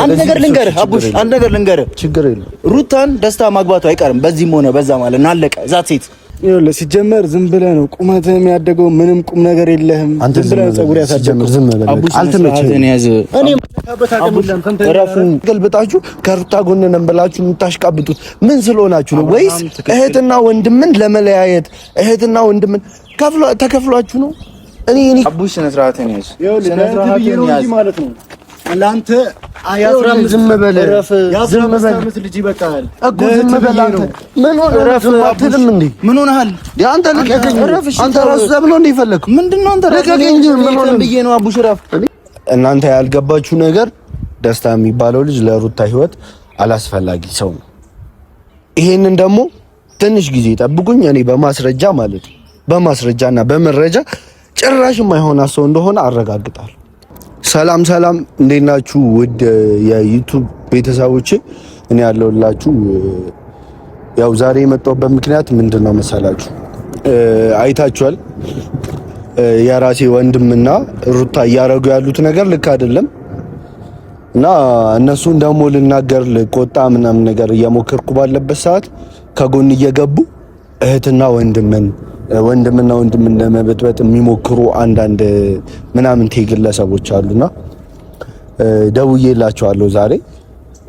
አንድ ነገር ልንገርህ አቡሽ፣ አንድ ነገር ልንገርህ፣ ችግር የለም ሩታን ደስታ ማግባቱ አይቀርም በዚህም ሆነ በዛ ማለት ነው። አለቀ። ዛት ሴት ይኸውልህ፣ ሲጀመር ዝም ብለህ ነው ቁመትህ የሚያደገው፣ ምንም ቁም ነገር የለህም። ዝም ብለህ ጸጉር ያሳደገው። ዝም ብለህ አልተመቸኝም። እኔ ረፉ ገልብጣችሁ ከሩታ ጎን ነን ብላችሁ የምታሽቃብጡት ምን ስለሆናችሁ ነው? ወይስ እህትና ወንድምን ለመለያየት እህትና ወንድምን ተከፍሏችሁ ነው? እኔ አቡሽ ስነ ስርዓትን ያዝ፣ ስነ ስርዓትን ያዝ ማለት ነው። ለአንተ ዝም በል ዝም በል ልጅ ይበቃል እኮ ዝም በል አንተ ምን አትልም እንዴ? ምን ሆነሃል አንተ? ልቀቀኝ። አንተ ራስህ ዘብሎ እንደ ይፈለክ ምንድነው? አንተ ልቀቀኝ። ምን ሆነ ብዬ ነው አቡሽ ረፍ። እናንተ ያልገባችሁ ነገር ደስታ የሚባለው ልጅ ለሩታ ህይወት አላስፈላጊ ሰው ነው። ይሄንን ደግሞ ትንሽ ጊዜ ጠብቁኝ። እኔ በማስረጃ ማለት ነው በማስረጃና በመረጃ ጭራሽ የማይሆን ሰው እንደሆነ አረጋግጣለሁ። ሰላም ሰላም፣ እንዴት ናችሁ ውድ የዩቲዩብ ቤተሰቦቼ? እኔ ያለሁላችሁ ያው ዛሬ የመጣሁበት ምክንያት ምንድነው መሰላችሁ? አይታችኋል የራሴ ወንድምና ሩታ እያረጉ ያሉት ነገር ልክ አይደለም እና እነሱን ደግሞ ልናገር ልቆጣ ምናምን ነገር እየሞከርኩ ባለበት ሰዓት ከጎን እየገቡ እህትና ወንድምና ወንድምን ለመበጥበጥ የሚሞክሩ አንዳንድ ምናምን ግለሰቦች አሉና ደውዬላቸዋለሁ። ዛሬ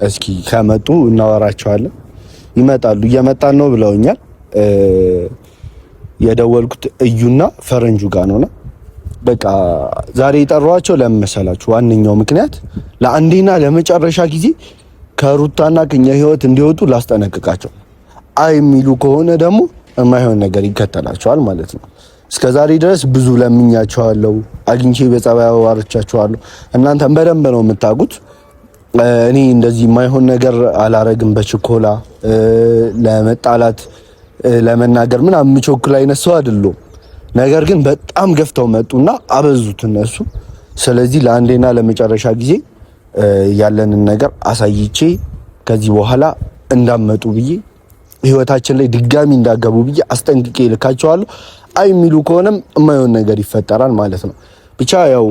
እስኪ ከመጡ እናወራቸዋለን። ይመጣሉ፣ እየመጣን ነው ብለውኛል። የደወልኩት እዩና ፈረንጁ ጋር ነውና በቃ ዛሬ የጠራኋቸው ለምን መሰላችሁ? ዋነኛው ምክንያት ለአንዴና ለመጨረሻ ጊዜ ከሩታና ከኛ ህይወት እንዲወጡ ላስጠነቅቃቸው። አይ የሚሉ ከሆነ ደግሞ የማይሆን ነገር ይከተላቸዋል ማለት ነው። እስከዛሬ ድረስ ብዙ ለምኛቸዋለሁ፣ አግኝቼ በጸባይ አዋርቻቸዋለሁ። እናንተም በደንብ ነው የምታውቁት። እኔ እንደዚህ የማይሆን ነገር አላረግም። በችኮላ ለመጣላት ለመናገር ምናምን የምቸኩል አይነት ሰው አይደለሁም። ነገር ግን በጣም ገፍተው መጡና አበዙት እነሱ። ስለዚህ ለአንዴና ለመጨረሻ ጊዜ ያለንን ነገር አሳይቼ ከዚህ በኋላ እንዳመጡ ብዬ ህይወታችን ላይ ድጋሚ እንዳገቡ ብዬ አስጠንቅቄ ልካቸዋለሁ። አይ የሚሉ ከሆነም የማይሆን ነገር ይፈጠራል ማለት ነው። ብቻ ያው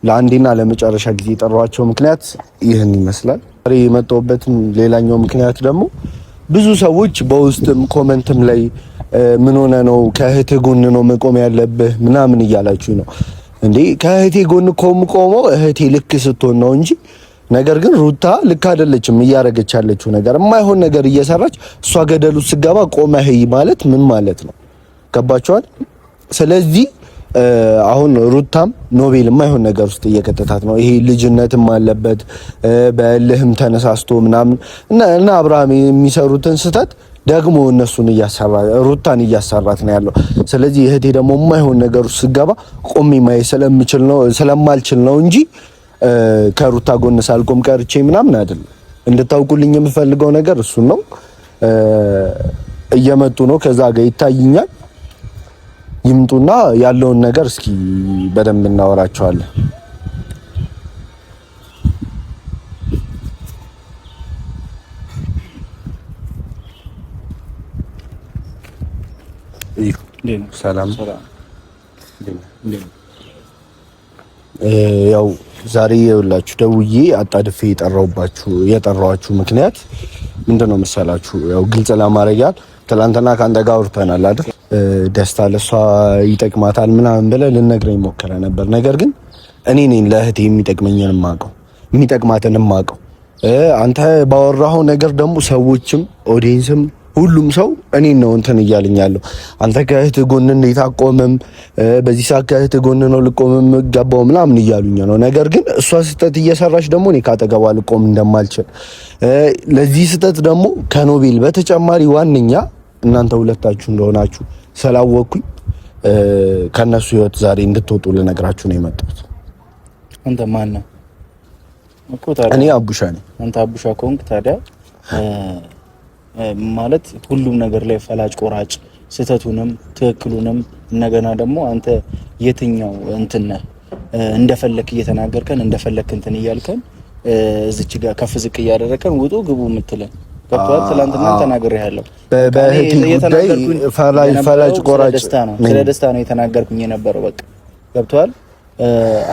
ለአንዴና ለመጨረሻ ጊዜ የጠራኋቸው ምክንያት ይህን ይመስላል። ዛሬ የመጣሁበትም ሌላኛው ምክንያት ደግሞ ብዙ ሰዎች በውስጥም ኮመንትም ላይ ምን ሆነ ነው ከእህትህ ጎን ነው መቆም ያለብህ ምናምን እያላችሁ ነው እንዴ? ከእህቴ ጎን ቆመው እህቴ ልክ ስትሆን ነው እንጂ ነገር ግን ሩታ ልክ አይደለችም። እያረገች ያለችው ነገር የማይሆን ነገር እየሰራች እሷ ገደሉ ስገባ ቆመህ ማለት ምን ማለት ነው? ገባችኋል? ስለዚህ አሁን ሩታም ኖቤል የማይሆን ነገር ውስጥ እየከተታት ነው። ይሄ ልጅነትም አለበት በእልህም ተነሳስቶ ምናምን እና አብርሃም የሚሰሩትን ስህተት ደግሞ እነሱን ሩታን እያሰራት ነው ያለው። ስለዚህ እህቴ ደግሞ የማይሆን ነገር ውስጥ ስገባ ቆሜ ማየት ስለማልችል ነው እንጂ ከሩታ ጎን ሳልቆም ቀርቼ ምናምን አይደለም። እንድታውቁልኝ የምፈልገው ነገር እሱን ነው። እየመጡ ነው፣ ከዛ ጋር ይታይኛል። ይምጡና ያለውን ነገር እስኪ በደንብ እናወራቸዋለን። ሰላም ያው ዛሬ የውላችሁ ደውዬ አጣድፌ የጠራኋችሁ ምክንያት ምንድነው መሰላችሁ? ያው ግልጽ ለማድረግ ያህል ትላንትና ካንተ ጋር አውርተናል አይደል? ደስታ ለሷ ይጠቅማታል ምናምን ብለህ ልነግረኝ ሞከረ ነበር። ነገር ግን እኔ ነኝ ለእህቴ የሚጠቅመኝን ማቀው የሚጠቅማትን ማቀው። አንተ ባወራኸው ነገር ደግሞ ሰዎችም ኦዲየንስም ሁሉም ሰው እኔን ነው እንትን እያልኛለሁ። አንተ ከእህት ጎን እንዴት አቆምም? በዚህ ሰዓት ከእህት ጎን ነው ልቆምም ገባው ምናምን እያሉኝ ነው። ነገር ግን እሷ ስህተት እየሰራች ደግሞ እኔ ካጠገቧ ልቆም እንደማልችል ለዚህ ስህተት ደግሞ ከኖቤል በተጨማሪ ዋነኛ እናንተ ሁለታችሁ እንደሆናችሁ ስላወቅኩኝ ከነሱ ህይወት ዛሬ እንድትወጡ ልነግራችሁ ነው የመጣሁት። አንተ ማን ነህ? እኔ አቡሻ ነኝ። አንተ አቡሻ ከሆንክ ታዲያ ማለት ሁሉም ነገር ላይ ፈላጭ ቆራጭ ስህተቱንም ትክክሉንም እንደገና ደግሞ አንተ የትኛው እንትን እንደፈለክ እየተናገርከን እንደፈለክ እንትን እያልከን እዚች ጋር ከፍ ዝቅ እያደረከን ውጡ ግቡ የምትለን ገብቷል። ትላንትና ተናግሬሃለሁ። በእህቴ ጉዳይ ፈላጭ ቆራጭ ስለ ደስታ ነው የተናገርኩኝ የነበረው። በቃ ገብቷል።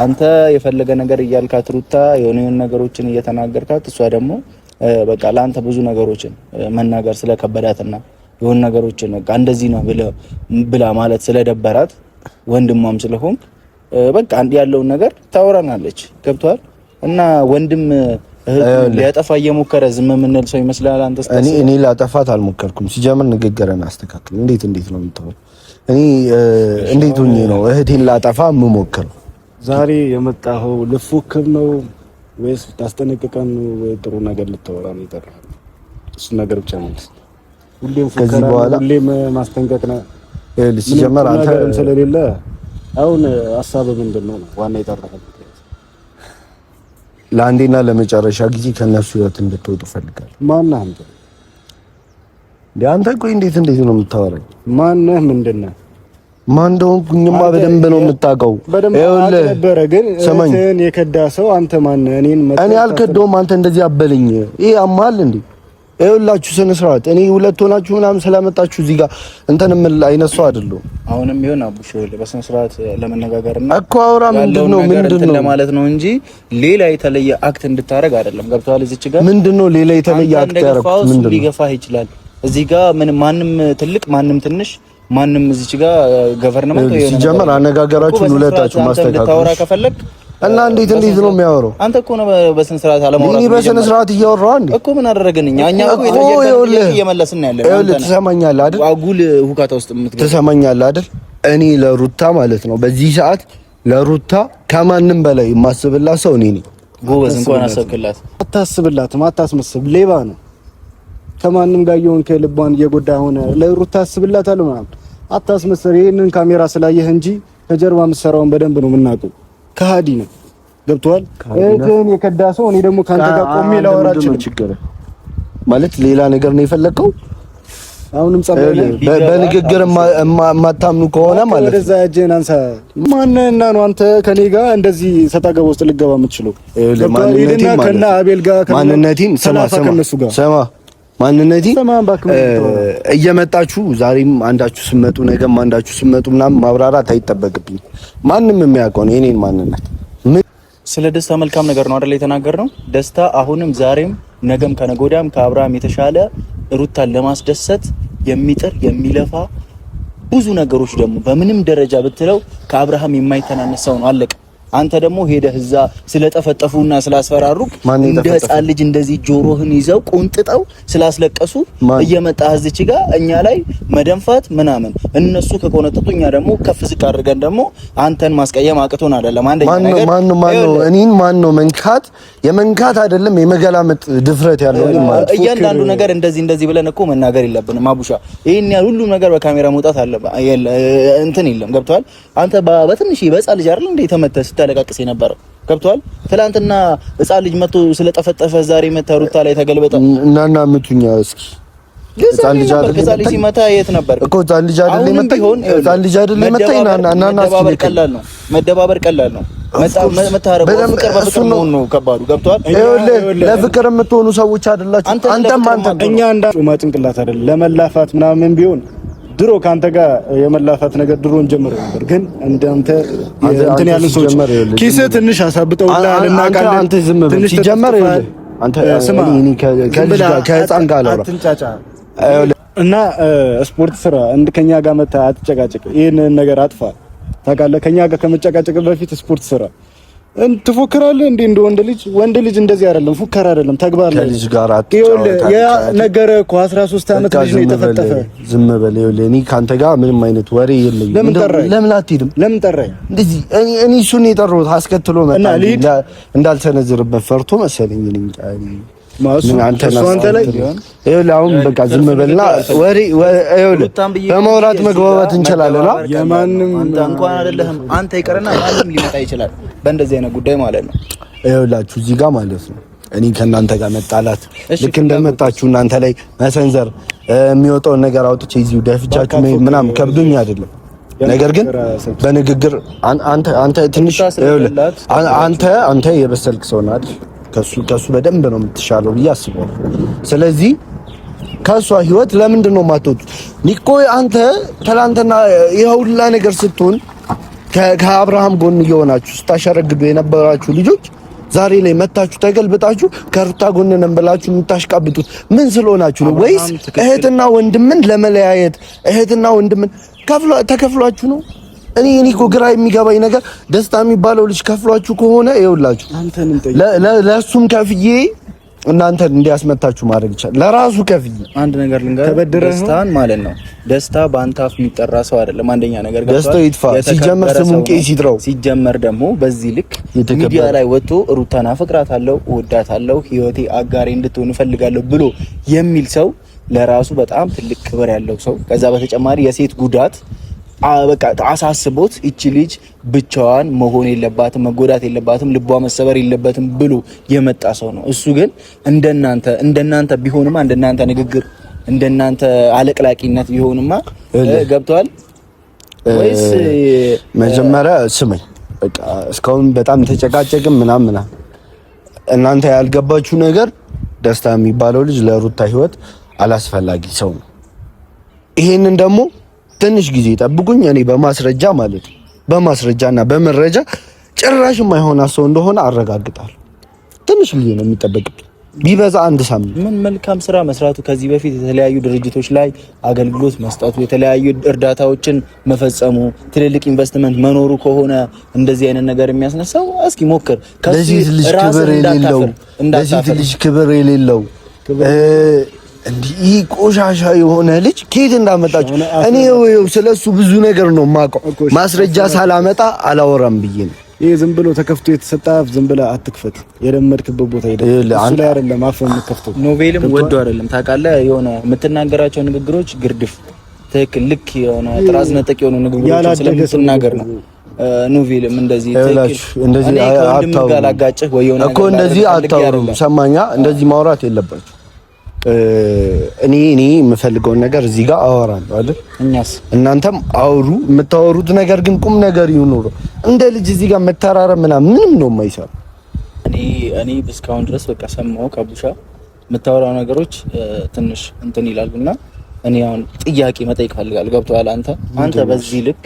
አንተ የፈለገ ነገር እያልካት ሩታ የሆነ ነገሮችን እየተናገርካት እሷ ደግሞ በቃ ለአንተ ብዙ ነገሮችን መናገር ስለከበዳትና የሆነ ነገሮችን በቃ እንደዚህ ነው ብላ ማለት ስለደበራት ወንድሟም ስለሆንክ በቃ አንድ ያለውን ነገር ታወራናለች። ገብቷል? እና ወንድም ሊያጠፋ እየሞከረ ዝም የምንል ሰው ይመስላል አንተ? እኔ ላጠፋት አልሞከርኩም። ሲጀምር ንግግርን አስተካክል። እንዴት ነው የምትሆነው? እኔ እንዴት ሆኜ ነው እህቴን ላጠፋ የምሞክረው? ዛሬ የመጣኸው ልፎክር ነው ወይስ ታስጠነቅቀን ነው ወይ ጥሩ ነገር ልታወራ ነው የጠራኸው? እሱ ነገር ብቻ ነው። ሁሌም ፉከራ ነው፣ ሁሌም ማስጠንቀቅ ነው። ሲጀመር አንተ ስለሌለ አሁን ሀሳብ ምንድን ነው ዋና የጠራኸው? ለአንዴና ለመጨረሻ ጊዜ ከነሱ ህይወት እንድትወጡ ፈልጋለሁ። ማነህ አንተ? አንተ ቆይ እንዴት ነው የምታወራኝ? ማነህ? ምንድነው? ማን እንደሆንኩኝማ በደንብ ነው የምታውቀው። ይኸውልህ ነበረ ግን እህትህን የከዳ ሰው አንተ ማነህ? እኔ አልከዳውም። አንተ እንደዚህ አበለኝ። ይሄ አማል እንዴ? ይኸውላችሁ ስነ ስርዓት እኔ ሁለት ሆናችሁ ምናምን ስለመጣችሁ እዚህ ጋር እንትን ምን አይነሱ አይደለም። አሁንም ቢሆን አቡሽ በስነ ስርዓት ለመነጋገርና እኮ አውራ ምንድነው ለማለት ነው እንጂ ሌላ የተለየ አክት እንድታረግ አይደለም። ገብቶሃል? እዚች ጋር ምንድነው ሌላ የተለየ አክት ያደረኩት? ምንድነው ሊገፋህ ይችላል። እዚህ ጋር ማንም ትልቅ ማንም ትንሽ ማንም እዚች ጋር ገቨርንመንት ወይ ሲጀመር አነጋገራችሁን ሁለታችሁ ማስተካከል ከፈለክ እና እንዴት ነው የሚያወራው? አንተ እኮ ነው በስነ ስርዓት አለማውራት። እኔ በስነ ስርዓት እያወራሁ አንዴ እኮ ምን አደረገን? እኛ እኮ እየመለስን ያለ ነው። ትሰማኛለህ አይደል? አጉል ሁካታ ውስጥ የምትገባ ትሰማኛለህ አይደል? እኔ ለሩታ ማለት ነው በዚህ ሰዓት ለሩታ ከማንም በላይ የማስብላት ሰው እኔ ነኝ። ጎበዝ እንኳን አሰብክላት። አታስብላትም፣ አታስመስብ። ሌባ ነው። ከማንም ጋር የሆንክ ልቧን እየጎዳ ሆነ ለሩታ አስብላታለሁ ምናምን አታስመስል። ይሄንን ካሜራ ስላየህ እንጂ ከጀርባ የምትሰራውን በደንብ ነው የምናውቀው። ከሃዲ ነው። ገብቷል? እህትን የከዳ ሰው እኔ ደግሞ ካንተ ጋር ቆሜ ላወራችሁ ችግር ማለት ሌላ ነገር ነው የፈለከው? አሁንም በንግግር የማታምኑ ከሆነ ማለት ወደዛ እጄን አንሳ። ማንነና ነው አንተ ከኔ ጋር እንደዚህ ሰጣገባ ውስጥ ልገባ የምትችለው? ከና አቤል ጋር ማንነቴን ሰማ ማንነቴ እየመጣችሁ ዛሬም አንዳችሁ ስመጡ ነገም አንዳችሁ ስመጡ ምናምን ማብራራት አይጠበቅብኝ። ማንም የሚያውቀው ነው የኔን ማንነት። ስለ ደስታ መልካም ነገር ነው አይደል የተናገርነው? ደስታ አሁንም ዛሬም ነገም ከነገ ወዲያም ከአብርሃም የተሻለ ሩታን ለማስደሰት የሚጥር የሚለፋ ብዙ ነገሮች ደግሞ በምንም ደረጃ ብትለው ከአብርሃም የማይተናነስ ሰው ነው። አለቀ። አንተ ደግሞ ሄደህ እዛ ስለጠፈጠፉና ስላስፈራሩክ እንደ ሕፃን ልጅ እንደዚህ ጆሮህን ይዘው ቆንጥጠው ስላስለቀሱ እየመጣህ እዚች ጋር እኛ ላይ መደንፋት ምናምን እነሱ ከቆነጠጡ እኛ ደግሞ ከፍ ዝቅ አድርገን ደግሞ አንተን ማስቀየም አቅቶን አይደለም። አንደኛ ነገር ማነው እኔን ማነው መንካት የመንካት አይደለም የመገላመጥ ድፍረት ያለው ማለት እያንዳንዱ ነገር እንደዚህ ብለን እኮ መናገር የለብንም አቡሻ። ይሄን ያህል ሁሉ ነገር በካሜራ መውጣት አለ እንትን የለም። ገብቷል? አንተ በትንሽ በሕፃን ልጅ አይደል እንደ ተመተህ ተለቃቅስ የነበረው ገብቷል? ትላንትና ሕፃን ልጅ መቶ ስለጠፈጠፈ ዛሬ መታ ሩታ ላይ ተገልበጠ እናና ምቱኛ እስኪ ሕፃን ልጅ አይደል ሲመታ የት ነበር እኮ ሕፃን ልጅ አይደል መታ ሕፃን ልጅ አይደል መታ እናና ቀላል ነው መደባበር ቀላል ነው መታረቁ ፍቅር በፍቅር ነው ከባዱ ገብቷል? ለፍቅር የምትሆኑ ሰዎች አይደላችሁ አንተም እኛ እንዳጩማ ጭንቅላት አይደል ለመላፋት ምናምን ቢሆን ድሮ ካንተ ጋር የመላፋት ነገር ድሮን ጀምሮ ነበር። ግን እንዳንተ እንትን ያሉ ሰዎች ኪስ ትንሽ አሳብጠውላ እናቃለን። አንተ ዝም ብለህ ሲጀመር አንተ እኔ ከህፃን ጋር አላወራ እና ስፖርት ስራ ከኛ ጋር መታ አትጨቃጨቅ። ይሄን ነገር አጥፋ። ታውቃለህ? ከኛ ጋር ከመጨቃጨቅ በፊት ስፖርት ስራ ትፎክራለህ እንዴ? እንደ ወንድ ልጅ እንደዚህ አይደለም፣ ፉከራ አይደለም፣ ተግባር ነው። ከልጅ ጋር ያ ነገር እኮ 13 ዓመት ልጅ ነው የተፈጠፈ። ዝም በል ይኸውልህ፣ እኔ ካንተ ጋር ምንም አይነት ወሬ የለኝም። ለምን አትሄድም? ለምን ጠራኝ? እንደዚህ እኔ እሱን የጠራሁት አስከትሎ መጣ እንዳልሰነዝርበት ፈርቶ መሰለኝ። አንተ ላይ ይኸውልህ፣ አሁን በቃ ዝም በልና ወሬ ይኸውልህ፣ በማውራት መግባባት እንችላለን። የማንም አንተ እንኳን አይደለህም አንተ ይቀርና ማንም ሊመጣ ይችላል በእንደዚህ አይነት ጉዳይ ማለት ነው። ይኸውላችሁ እዚህ ጋር ማለት ነው እኔ ከእናንተ ጋር መጣላት ልክ እንደመጣችሁ እናንተ ላይ መሰንዘር የሚወጣውን ነገር አውጥቼ እዚሁ ደፍቻችሁ ምናምን ከብዶኝ አይደለም። ነገር ግን በንግግር አንተ ትንሽ ይኸውልህ፣ አንተ የበሰልክ ሰው ነህ አይደል? ከሱ በደንብ ነው የምትሻለው ብዬ አስባለሁ። ስለዚህ ከሷ ህይወት ለምንድን ነው የማትወጡት? ኒኮ አንተ ትላንትና ይሄ ሁላ ነገር ስትሆን ከአብርሃም ጎን እየሆናችሁ ስታሸረግዱ የነበራችሁ ልጆች ዛሬ ላይ መታችሁ ተገልብጣችሁ ከሩታ ጎን ነን ብላችሁ የምታሽቃብጡት ምን ስለሆናችሁ ነው? ወይስ እህትና ወንድምን ለመለያየት እህትና ወንድምን ተከፍሏችሁ ነው? እኔ እኮ ግራ የሚገባኝ ነገር ደስታ የሚባለው ልጅ ከፍሏችሁ ከሆነ ይኸውላችሁ ለእሱም ከፍዬ እናንተን እንዲያስመታችሁ ማድረግ ይቻላል። ለራሱ ከፍዬ አንድ ነገር ልንገር፣ ደስታን ማለት ነው። ደስታ በአንተ አፍ የሚጠራ ሰው አይደለም። አንደኛ ነገር ደስታው ይጥፋ። ሲጀመር ስሙን ቄስ ይጥራው። ሲጀመር ደግሞ በዚህ ልክ ሚዲያ ላይ ወጥቶ ሩታን አፈቅራታለሁ፣ እወዳታለሁ፣ ህይወቴ አጋሬ እንድትሆን እፈልጋለሁ ብሎ የሚል ሰው ለራሱ በጣም ትልቅ ክብር ያለው ሰው፣ ከዛ በተጨማሪ የሴት ጉዳት በቃ አሳስቦት እቺ ልጅ ብቻዋን መሆን የለባትም፣ መጎዳት የለባትም፣ ልቧ መሰበር የለበትም ብሎ የመጣ ሰው ነው። እሱ ግን እንደናንተ ቢሆንማ እንደናንተ ንግግር እንደናንተ አለቅላቂነት ቢሆንማ ገብቷል ወይስ? መጀመሪያ ስመኝ በቃ እስካሁን በጣም ተጨቃጨቅም ምናምን። እናንተ ያልገባችሁ ነገር ደስታ የሚባለው ልጅ ለሩታ ህይወት አላስፈላጊ ሰው ነው። ይሄንን ደግሞ ትንሽ ጊዜ ጠብቁኝ። እኔ በማስረጃ ማለት ነው በማስረጃና በመረጃ ጭራሽ የማይሆን ሰው እንደሆነ አረጋግጣለሁ። ትንሽ ጊዜ ነው የሚጠበቅብኝ፣ ቢበዛ አንድ ሳምንት። ምን መልካም ስራ መስራቱ፣ ከዚህ በፊት የተለያዩ ድርጅቶች ላይ አገልግሎት መስጠቱ፣ የተለያዩ እርዳታዎችን መፈጸሙ፣ ትልልቅ ኢንቨስትመንት መኖሩ ከሆነ እንደዚህ አይነት ነገር የሚያስነሳው እስኪ ሞክር። ለዚህ ልጅ ክብር የሌለው እንዲህ ቆሻሻ የሆነ ልጅ ከየት እንዳመጣችሁ እኔ ስለሱ ብዙ ነገር ነው የማውቀው። ማስረጃ ሳላመጣ አላወራም ብዬ ነው። ይሄ ዝም ብሎ ተከፍቶ የተሰጣ ዝም ብለህ አትክፈት። የለመድክበት ቦታ ሄደህ እሱ ላይ አይደለም አፈን የምትከፍተው። ኖቬልም ወዶ አይደለም ታውቃለህ፣ የሆነ የምትናገራቸው ንግግሮች ግርድፍ ትክክል ልክ የሆነ ጥራዝ ነጠቅ የሆኑ ንግግሮች ስለምትናገር ነው። ኖቬልም እንደዚህ አታውሩ እኮ እንደዚህ አታውሩ። ሰማኛ እንደዚህ ማውራት የለባችሁ። እኔ የምፈልገውን ነገር እዚህ ጋር አወራለሁ አይደል? እናንተም አውሩ። የምታወሩት ነገር ግን ቁም ነገር ይኑር። እንደ ልጅ እዚህ ጋር መተራረም ምንም ነው የማይሰራው። እኔ እስካሁን ድረስ በቃ ሰማው ከቡሻ የምታወራው ነገሮች ትንሽ እንትን ይላሉና እኔ አሁን ጥያቄ መጠየቅ ፈልጋለሁ። ገብቶሃል? አንተ በዚህ ልክ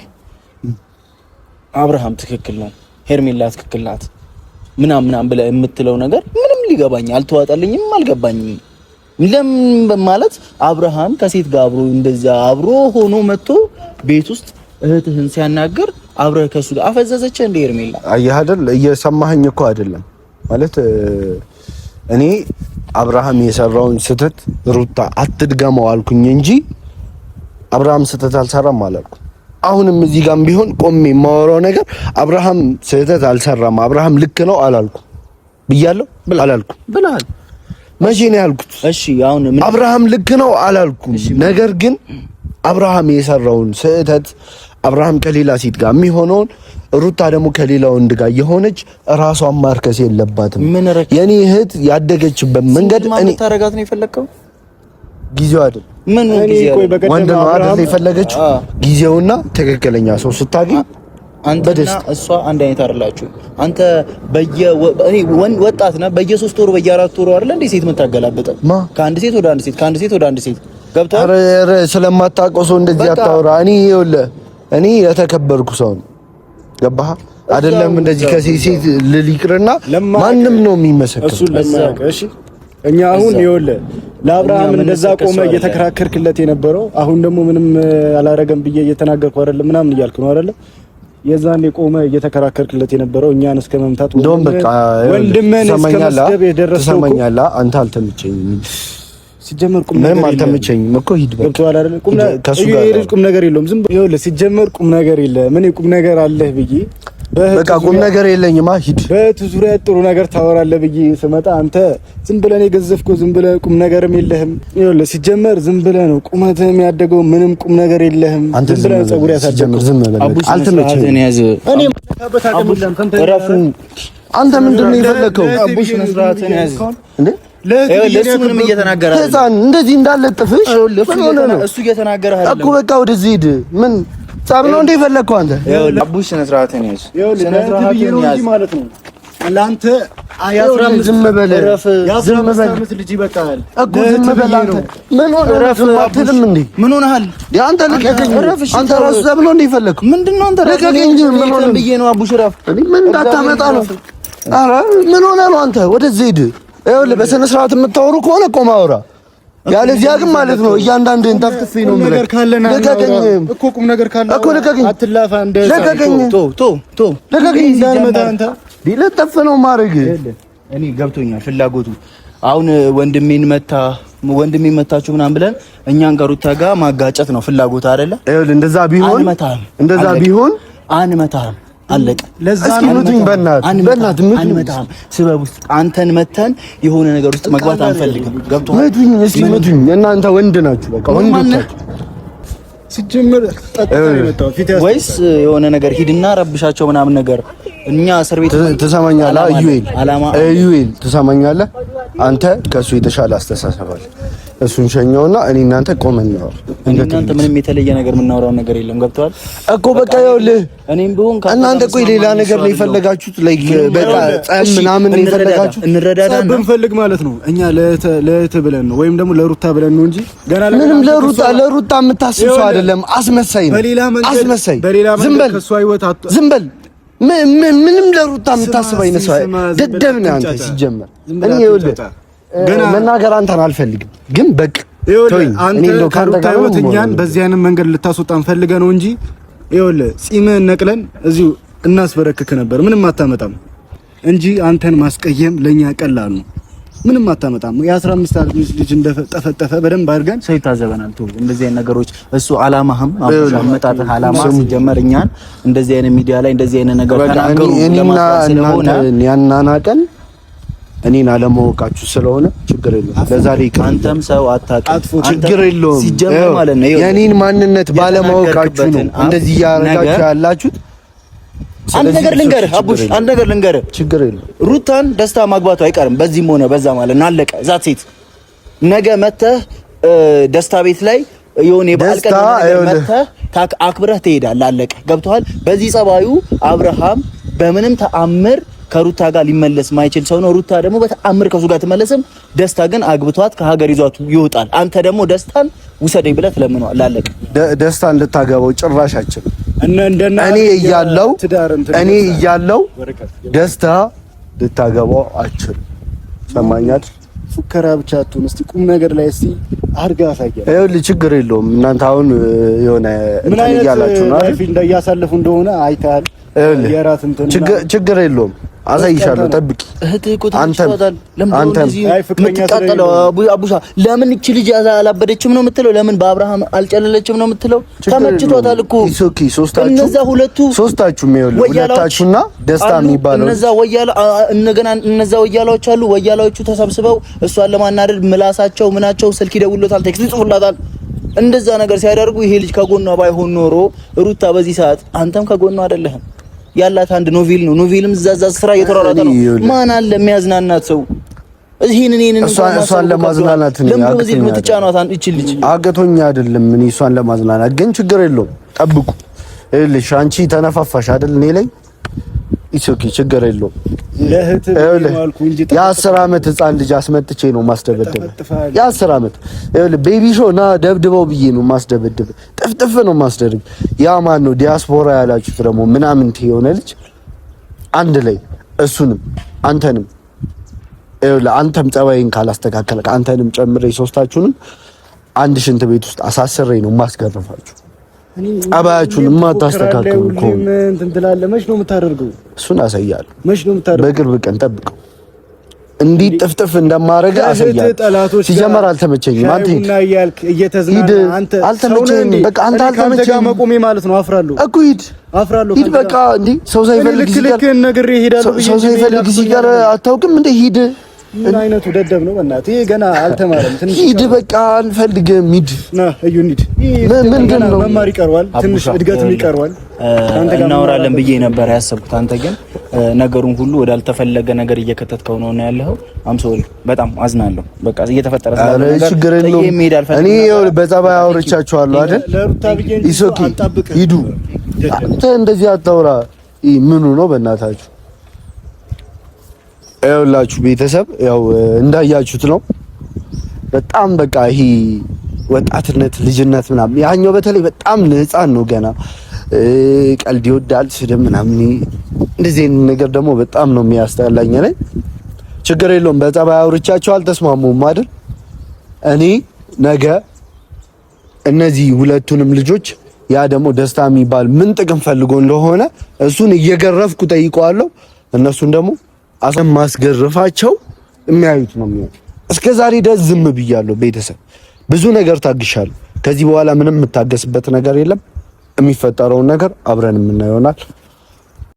አብርሃም ትክክል ነው፣ ሄርሜላ ትክክል ናት ምናምን ብለህ የምትለው ነገር ምንም ሊገባኝ አልተዋጠልኝም፣ አልገባኝም። ለምን ማለት አብርሃም ከሴት ጋር አብሮ እንደዛ አብሮ ሆኖ መጥቶ ቤት ውስጥ እህትህን ሲያናገር አብረህ ከሱ ጋር አፈዘዘች እንደ ሄርሜላ። አየህ አይደል? እየሰማኸኝ እኮ አይደለም ማለት እኔ አብርሃም የሰራውን ስህተት ሩታ አትድገመው አልኩኝ እንጂ አብርሃም ስህተት አልሰራም አላልኩም። አሁንም እዚህ ጋርም ቢሆን ቆሜ የማወራው ነገር አብርሃም ስህተት አልሰራም፣ አብርሃም ልክ ነው አላልኩም ብያለሁ። አላልኩም ብለሃል። መቼ ነው ያልኩት? እሺ አሁን አብርሃም ልክ ነው አላልኩም። ነገር ግን አብርሃም የሰራውን ስህተት አብርሃም ከሌላ ሴት ጋር የሚሆነውን ሩታ ደግሞ ከሌላ ወንድ ጋር የሆነች ራሷን ማርከስ የለባትም። የኔ እህት ያደገችበት መንገድ እኔ ታረጋት ነው የፈለከው ጊዜው አይደል? ምን ጊዜው ወንድ ነው አይደል የፈለገችው? ጊዜውና ትክክለኛ ሰው ስታገኝ አንተና እሷ አንድ አይነት አይደላችሁ። አንተ ወጣት ነህ፣ በየ3 ወሩ በየ4 ወሩ አይደል እንዴ ሴት የምታገላብጠው? ከአንድ ሴት ወደ አንድ ሴት፣ ከአንድ ሴት ወደ አንድ ሴት ገብቷል። ኧረ ስለማታውቀው ሰው እንደዚህ አታውራ። እኔ የተከበርኩ ሰው ነው። ገባህ አይደለም? እንደዚህ ከሴት ልሊቅርና ማንም ነው የሚመሰክር። እሺ እኛ አሁን ይኸውልህ ለአብርሃም እንደዛ ቆመ እየተከራከርክለት የነበረው አሁን ደግሞ ምንም አላረገም ብዬ እየተናገርኩ አይደለም ምናምን እያልክ ነው አይደለ? የዛኔ ቆመ እየተከራከርክለት የነበረው እኛን እስከ መምታት ወንድምን እስከ መስደብ የደረሰው ሰማኛላ። አንተ አልተመቸኝም። ሲጀመር ምንም አልተመቸኝም እኮ ሂድ በቃ ገብቶሃል አይደል? ቁም ነገር የለውም። ዝም ብሎ ይኸውልህ ሲጀመር ቁም ነገር የለም። ምን ቁም ነገር አለህ ብዬ በቃ ቁም ነገር የለኝማ። ሂድ በቱ ዙሪያ ጥሩ ነገር ታወራለህ ብዬ ስመጣ አንተ ዝም ብለህ ነው የገዘፍከው። ዝም ብለህ ቁም ነገርም የለህም። ይኸውልህ ሲጀመር ዝም ብለህ ነው ቁመትህም ያደገው። ምንም ቁም ነገር የለህም። ዝም ብለህ ጸጉር ያሳደገው። ዝም ብለህ አልተመቸኝም። እኔ ማታበት አቀምለም ተረፉ። አንተ ምንድነው የፈለከው? አቡሽ መስራትን ያዝ እንዴ ለሱ ምንም እየተናገረ አይደል? ህፃን እንደዚህ እንዳለጥፍሽ እሱ እየተናገረ አይደል እኮ። በቃ ወደዚህ ሂድ። ምን ጻብ ነው እንደ የፈለከው አንተ? አቡሽ ስነ ስርዓትን ያዝ፣ ስነ ስርዓትን ያዝ ማለት ነው። ለአንተ ዝም በል ዝም በል ልጅ ይበቃል እኮ ዝም በል አንተ ምን ሆነህ አትልም እንዴ ምን ሆነሃል አንተ ልቀቀኝ አንተ ራስህ ዘብሎ እንደ ይፈለግኩ ምንድነው አንተ ልቀቀኝ እንጂ ምን ሆነህ ብዬ ነው አቡሽ ረፍ ምን እንዳታመጣ ነው ኧረ ምን ሆነህ ነው አንተ ወደዚህ ሂድ ይኸውልህ በስነ ስርዓት የምታወሩ ከሆነ ቆም አውራ ያለዚያ ግን ማለት ነው እያንዳንዱን ታፍጥፊ ነው ነገር ካለና ልቀቀኝ እኮ ቁም ነገር ካለ እኮ ልቀቀኝ አትላፋ እንደ ልቀቀኝ ቶ ልቀቀኝ እንዳልመታ አንተ ሊለጠፍ ነው ማድረግ እኔ ገብቶኛል ፍላጎቱ አሁን ወንድሜን መታችሁ ምናምን ብለን እኛን ከሩታ ጋር ማጋጨት ነው ፍላጎት አይደለ ይኸውልህ እንደዛ ቢሆን አንመታም አለቀ እስኪ ምቱኝ በእናትህ አንመታም ስበብ ውስጥ አንተን መተን የሆነ ነገር ውስጥ መግባት አንፈልግም ገብቶሃል ምቱኝ እስኪ ምቱኝ እናንተ ወንድ ናችሁ በቃ ወንዶች ናችሁ ሲጀምር ጠጥታ የመጣው ፊት ወይስ የሆነ ነገር ሂድና ረብሻቸው ምናምን ነገር እኛ እስር ቤት ትሰማኛለህ ዩኤል ትሰማኛለህ አንተ ከሱ የተሻለ አስተሳሰብ አለ እሱን ሸኘውና እኔ እናንተ ቆመን ነው እናንተ ምንም የተለየ ነገር የምናወራው ነገር የለም ገብቷል እኮ በቃ ይኸውልህ እኔም ቢሆን እናንተ ቆይ ሌላ ነገር ነው የፈለጋችሁት ላይክ በቃ ጸም ምናምን ነው የፈለጋችሁት እንረዳዳና ብንፈልግ ማለት ነው እኛ ለእህት ብለን ነው ወይም ደግሞ ለሩታ ብለን ነው እንጂ ገና ምንም ለሩታ የምታስብ ሰው አይደለም አስመሳይ ነው አስመሳይ ዝም በል ዝም በል ምንም ለሩታ የምታስብ አይነት ሰው ደደብ ነህ አንተ ሲጀመር እኔ ይኸውልህ መናገር አንተን አልፈልግም ግን በቃ አንተ ከሩታ ህይወት እኛን በዚህ አይነት መንገድ ልታስወጣን ፈልገህ ነው እንጂ ይኸውልህ ጺምህን ነቅለን እዚሁ እናስበረክክ ነበር ምንም አታመጣም እንጂ አንተን ማስቀየም ለኛ ቀላል ነው ምንም አታመጣም የ15 ዓመት ልጅ እንደጠፈጠፈ በደንብ አድርገን ሰው ይታዘበናል ተው እንደዚህ አይነት ነገሮች እሱ አላማህም አብሻ መጣጥህ አላማ ሲጀመር እኛን እንደዚህ አይነት ሚዲያ ላይ እንደዚህ አይነት ነገር ተናገሩ ለማለት ያናናቀን እኔን አለማወቃችሁ ስለሆነ ችግር የለውም ለዛሬ አንተም ሰው አታውቅም ችግር የለውም ሲጀምር ማለት ነው የኔን ማንነት ባለማወቃችሁ ነው እንደዚህ ያረጋችሁ ያላችሁት አንድ ነገር ልንገርህ አቡሽ አንድ ነገር ልንገርህ ችግር የለውም ሩታን ደስታ ማግባቱ አይቀርም በዚህም ሆነ በዛ ማለት ነው አለቀ ዛት ሴት ነገ መተህ ደስታ ቤት ላይ የሆነ የበዓል ቀን መተህ አክብረህ ትሄዳለህ አለቀ ገብቶሃል በዚህ ጸባዩ አብርሃም በምንም ተአምር ከሩታ ጋር ሊመለስ ማይችል ሰው ነው ሩታ ደግሞ በተአምር ከሱ ጋር ትመለስም ደስታ ግን አግብቷት ከሀገር ይዟት ይወጣል አንተ ደግሞ ደስታን ውሰደኝ ብለህ ትለምነዋል አለቀ ደስታን ልታገባው ጭራሻችን እኔ እያለው ደስታ ልታገባው አችል ሰማኛል ፉከራ ብቻ አትሁን እስቲ ቁም ነገር ላይ እስቲ አርጋ አሳየን ይኸውልህ ችግር የለውም እናንተ አሁን የሆነ እንትን እያላችሁ ነው አይደል እንዳያሳልፉ እንደሆነ አይተሃል የራት እንትን ችግር የለውም አሳይሻለሁ ጠብቂ አንተም የምትቃጠለው አቡሻ ለምን እቺ ልጅ አላበደችም ነው የምትለው ለምን በአብርሃም አልጨለለችም ነው የምትለው ተመችቷታል እኮ ኦኬ ሶስታችሁ ሁለታችሁና ደስታ የሚባለው እነዛ ወያላዎች አሉ ወያላዎቹ ተሰብስበው እሷን ለማናደድ ምላሳቸው ምናቸው ስልክ ይደውሉታል ቴክስት ይጽፉላታል እንደዛ ነገር ሲያደርጉ ይሄ ልጅ ከጎኗ ባይሆን ኖሮ ሩታ በዚህ ሰዓት አንተም ከጎኗ አይደለህም ያላት አንድ ኖቬል ነው ኖቬልም ዛዛ ስራ እየተሯሯጠ ነው ማን አለ የሚያዝናናት ሰው እኔን እሷን ለማዝናናት ነው ለምን የምትጫኗት እቺ ልጅ አገቶኛ አይደለም እኔ እሷን ለማዝናናት ግን ችግር የለውም ጠብቁ እልሽ አንቺ ተነፋፋሽ አይደል እኔ ላይ ኢሶኪ ችግር የለውም ለህት ማልኩ እንጂ የ10 አመት ህፃን ልጅ አስመጥቼ ነው ማስደበደብ የ10 አመት ቤቢ ሾ ና ደብድበው ብዬ ነው ማስደበደብ ጥፍጥፍ ነው ማስደረግ ያ ማን ነው ዲያስፖራ ያላችሁት ደግሞ ምናምን የሆነ ልጅ አንድ ላይ እሱንም አንተንም አንተም ጸባይን ካላስተካከለ አንተንም ጨምሬ ሶስታችሁንም አንድ ሽንት ቤት ውስጥ አሳስሬ ነው ማስገረፋችሁ አባያችሁን ማታስተካከሉ ከሆነ እንትን ትላለህ መች ነው የምታደርገው እሱን አሳያለሁ መች ነው የምታደርገው በቅርብ ቀን ጠብቀው እንዲህ ጥፍጥፍ እንደማረጋ አሳያለሁ ሲጀመር አልተመቸኝም አንተ እና ያልክ እየተዝናና አንተ አልተመቸኝም በቃ አንተ አልተመቸኝም መቆሜ ማለት ነው አፍራለሁ እኮ ሂድ በቃ እንዴ ሰው ሳይፈልግ ሲቀር አታውቅም እንዴ ሂድ ምን አይነቱ ደደብ ነው በእናትህ ገና አልተማረም ትንሽ ሂድ በቃ አልፈልግም ሂድ ና ሂድ ምንድን ነው መማር ይቀርዋል ትንሽ እድገትም ይቀርዋል እናወራለን ብዬ ነበር ያሰብኩት አንተ ግን ነገሩን ሁሉ ወዳልተፈለገ ነገር እየከተትከው ነው ያለኸው አምሶሪ በጣም አዝናለሁ በቃ እየተፈጠረ ስላለ ነገር ችግር የለውም እኔ በጸባይ አውርቻችኋለሁ አይደል ለሩታ ብዬ ኢሶኪ ሂዱ አንተ እንደዚህ አታውራ ምኑ ነው በእናታችሁ ይኸውላችሁ ቤተሰብ ያው እንዳያችሁት ነው። በጣም በቃ ይሄ ወጣትነት ልጅነት ምናምን ያኛው በተለይ በጣም ህፃን ነው ገና ቀልድ ይወዳል ስድብ ምናምን እንደዚህ ነገር ደግሞ በጣም ነው የሚያስጠላኝ ነኝ። ችግር የለውም በጸባይ አውርቻቸው አልተስማሙም አይደል? እኔ ነገ እነዚህ ሁለቱንም ልጆች ያ ደግሞ ደስታ የሚባል ምን ጥቅም ፈልጎ እንደሆነ እሱን እየገረፍኩ ጠይቀዋለሁ። እነሱን ደግሞ ማስገረፋቸው የሚያዩት ነው የሚሆነው። እስከዛሬ ድረስ ዝም ብያለሁ ቤተሰብ፣ ብዙ ነገር ታግሻለሁ። ከዚህ በኋላ ምንም የምታገስበት ነገር የለም። የሚፈጠረውን ነገር አብረን የምናየው ይሆናል።